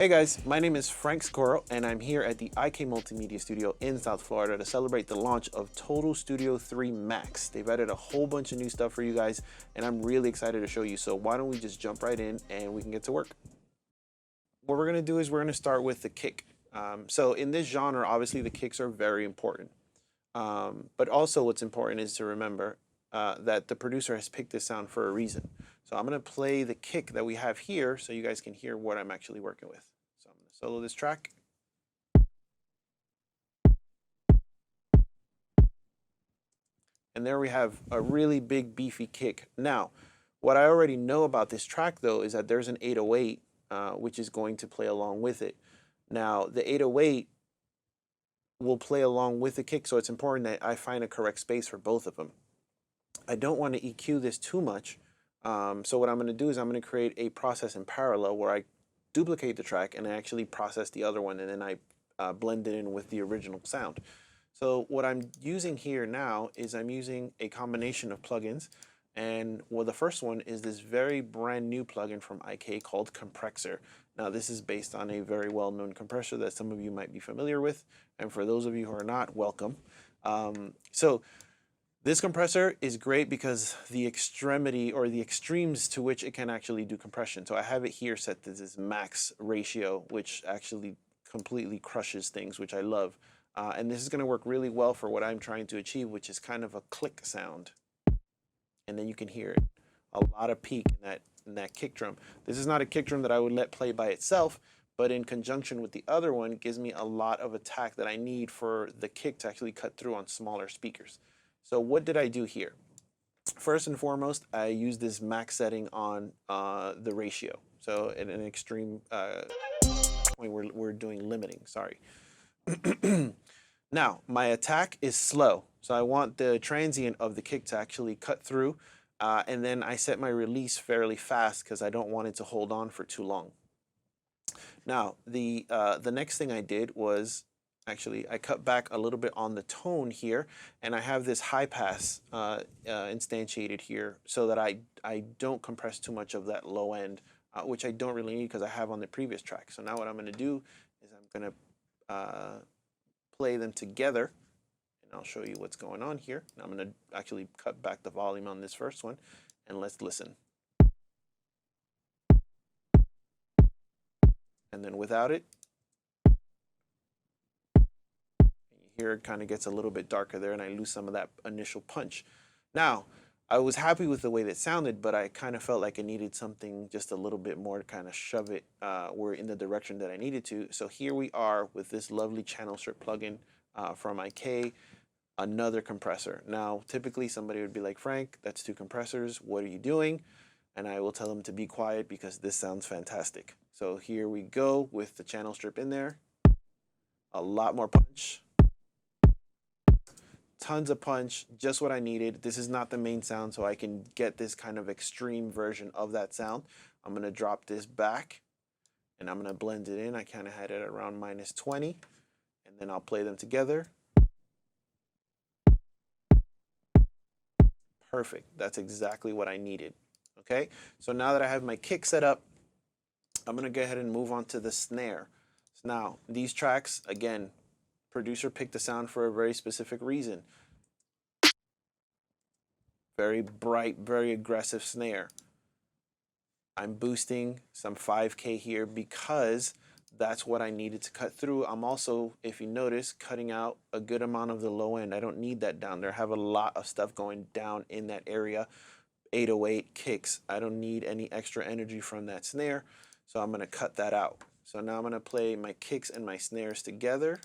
Hey guys, my name is Frank Socorro and I'm here at the IK Multimedia Studio in South Florida to celebrate the launch of Total Studio 3 Max. They've added a whole bunch of new stuff for you guys and I'm really excited to show you. So why don't we just jump right in and we can get to work. What we're going to do is we're going to start with the kick. So in this genre, obviously the kicks are very important. But also what's important is to remember that the producer has picked this sound for a reason. So I'm going to play the kick that we have here so you guys can hear what I'm actually working with. So I'm going to solo this track. And there we have a really big beefy kick. Now, what I already know about this track though is that there's an 808 which is going to play along with it. Now, the 808 will play along with the kick, so it's important that I find a correct space for both of them. I don't want to EQ this too much, so what I'm going to do is I'm going to create a process in parallel where I duplicate the track and I actually process the other one and then I blend it in with the original sound. So what I'm using here now is I'm using a combination of plugins, and well, the first one is this very brand new plugin from IK called Comprexxor. Now this is based on a very well-known compressor that some of you might be familiar with, and for those of you who are not, welcome. So this compressor is great because the extremity or the extremes to which it can actually do compression. So I have it here set to this max ratio, which actually completely crushes things, which I love. And this is going to work really well for what I'm trying to achieve, which is kind of a click sound. And then you can hear it, a lot of peak in that kick drum. This is not a kick drum that I would let play by itself, but in conjunction with the other one gives me a lot of attack that I need for the kick to actually cut through on smaller speakers. So what did I do here? First and foremost, I used this max setting on the ratio. So at an extreme point, we're doing limiting, sorry. Now, my attack is slow. So I want the transient of the kick to actually cut through. And then I set my release fairly fast because I don't want it to hold on for too long. Now, the next thing I did was actually I cut back a little bit on the tone here, and I have this high pass instantiated here so that I don't compress too much of that low end, which I don't really need because I have on the previous track. So now what I'm going to do is I'm going to play them together, and I'll show you what's going on here. Now I'm going to actually cut back the volume on this first one, and let's listen. And then without it, you hear it kind of gets a little bit darker there, and I lose some of that initial punch. Now, I was happy with the way that sounded, but I kind of felt like I needed something just a little bit more to kind of shove it where in the direction that I needed to. So here we are with this lovely channel strip plugin from IK, another compressor. Now, typically somebody would be like, Frank, that's two compressors. What are you doing? And I will tell them to be quiet because this sounds fantastic. So here we go with the channel strip in there. A lot more punch. Tons of punch, just what I needed. This is not the main sound, so I can get this kind of extreme version of that sound. I'm going to drop this back, and I'm going to blend it in. I kind of had it around -20, and then I'll play them together. Perfect. That's exactly what I needed. Okay, so now that I have my kick set up, I'm going to go ahead and move on to the snare. Now, these tracks, again, producer picked the sound for a very specific reason. Very bright, very aggressive snare. I'm boosting some 5K here because that's what I needed to cut through. I'm also, if you notice, cutting out a good amount of the low end. I don't need that down there. I have a lot of stuff going down in that area. 808 kicks. I don't need any extra energy from that snare, so I'm going to cut that out. So now I'm going to play my kicks and my snares together.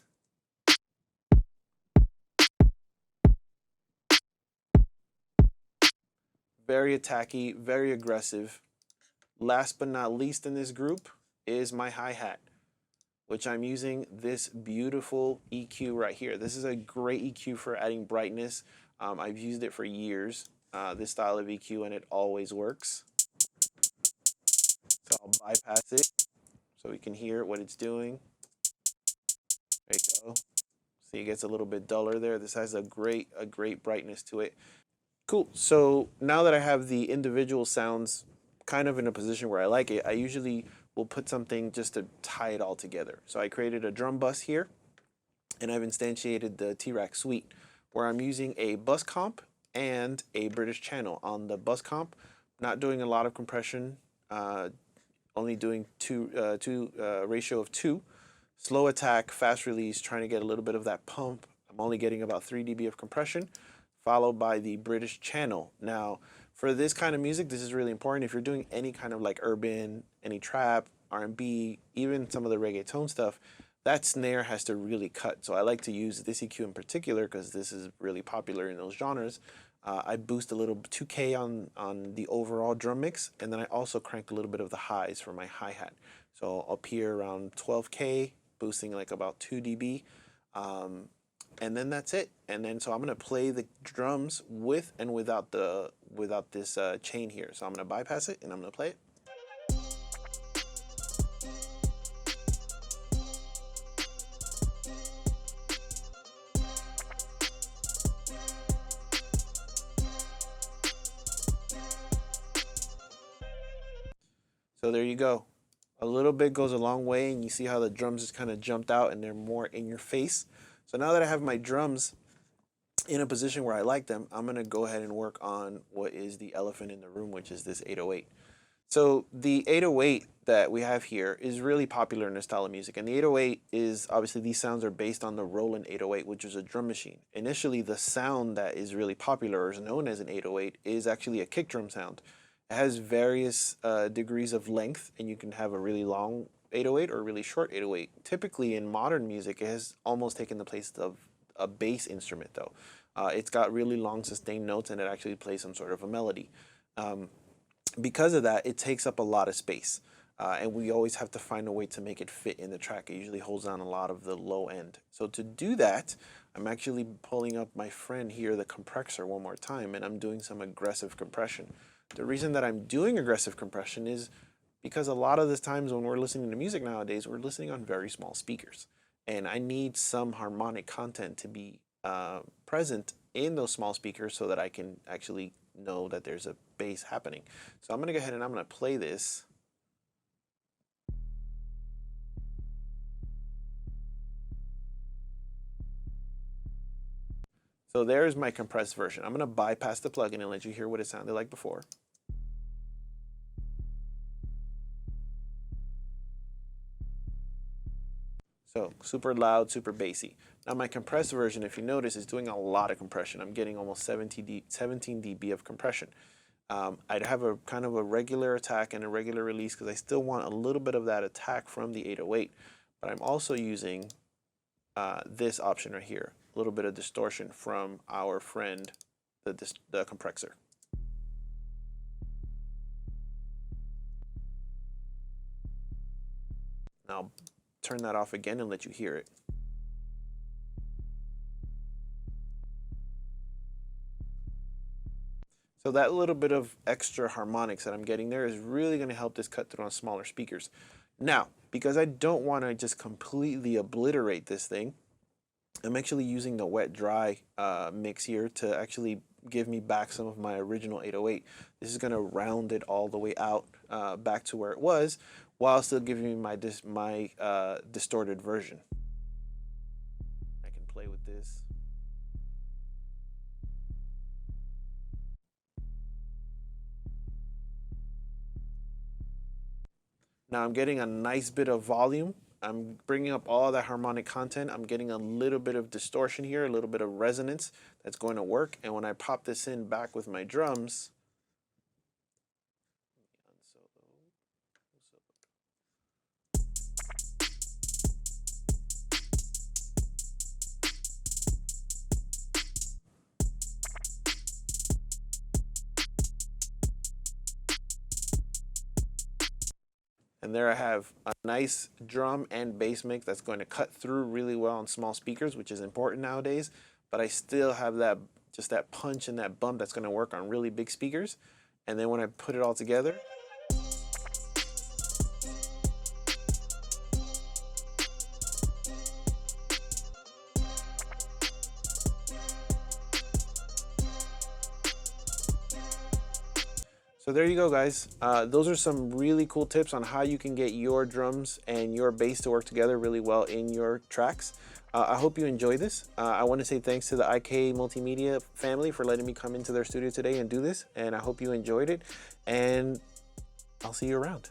Very attacky, very aggressive. Last but not least in this group is my hi-hat, which I'm using this beautiful EQ right here. This is a great EQ for adding brightness. I've used it for years, this style of EQ, and it always works. So I'll bypass it so we can hear what it's doing. There you go. See, it gets a little bit duller there. This has a great brightness to it. Cool. So now that I have the individual sounds kind of in a position where I like it, I usually we'll put something just to tie it all together. So I created a drum bus here, and I've instantiated the T-RackS suite, where I'm using a bus comp and a British channel. On the bus comp, not doing a lot of compression, only doing ratio of 2. Slow attack, fast release, trying to get a little bit of that pump. I'm only getting about 3 dB of compression, followed by the British channel. Now, for this kind of music, this is really important. If you're doing any kind of like urban, any trap, R&B, even some of the reggaeton stuff, that snare has to really cut. So I like to use this EQ in particular because this is really popular in those genres. I boost a little 2K on the overall drum mix, and then I also crank a little bit of the highs for my hi-hat. So up here around 12K, boosting like about 2 dB. And then that's it. And then so I'm gonna play the drums with and without this chain here. So I'm gonna bypass it and I'm gonna play it. So there you go. A little bit goes a long way, and you see how the drums just kind of jumped out and they're more in your face. So now that I have my drums in a position where I like them, I'm gonna go ahead and work on what is the elephant in the room, which is this 808. So the 808 that we have here is really popular in this style of music. And the 808 is, obviously these sounds are based on the Roland 808, which is a drum machine. Initially, the sound that is really popular, or is known as an 808, is actually a kick drum sound. It has various degrees of length, and you can have a really long 808 or a really short 808. Typically in modern music, it has almost taken the place of a bass instrument though. It's got really long sustained notes, and it actually plays some sort of a melody. Because of that, it takes up a lot of space, and we always have to find a way to make it fit in the track. It usually holds down a lot of the low end. So to do that, I'm actually pulling up my friend here, the compressor, one more time, and I'm doing some aggressive compression. The reason that I'm doing aggressive compression is because a lot of the times when we're listening to music nowadays, we're listening on very small speakers. And I need some harmonic content to be present in those small speakers so that I can actually know that there's a bass happening. So I'm gonna go ahead and I'm gonna play this. So there's my compressed version. I'm gonna bypass the plugin and let you hear what it sounded like before. So super loud, super bassy. Now my compressed version, if you notice, is doing a lot of compression. I'm getting almost 17 dB of compression. I'd have a kind of a regular attack and a regular release because I still want a little bit of that attack from the 808. But I'm also using this option right here, a little bit of distortion from our friend, the compressor. Now turn that off again and let you hear it. So that little bit of extra harmonics that I'm getting there is really going to help this cut through on smaller speakers. Now, because I don't want to just completely obliterate this thing, I'm actually using the wet-dry mix here to actually give me back some of my original 808. This is going to round it all the way out back to where it was, while still giving me my distorted version. I can play with this. Now I'm getting a nice bit of volume. I'm bringing up all that harmonic content. I'm getting a little bit of distortion here, a little bit of resonance that's going to work. And when I pop this in back with my drums, and there I have a nice drum and bass mix that's going to cut through really well on small speakers, which is important nowadays. But I still have that, just that punch and that bump that's going to work on really big speakers. And then when I put it all together, So there you go, guys. Those are some really cool tips on how you can get your drums and your bass to work together really well in your tracks. I hope you enjoy this. I want to say thanks to the IK Multimedia family for letting me come into their studio today and do this. And I hope you enjoyed it. And I'll see you around.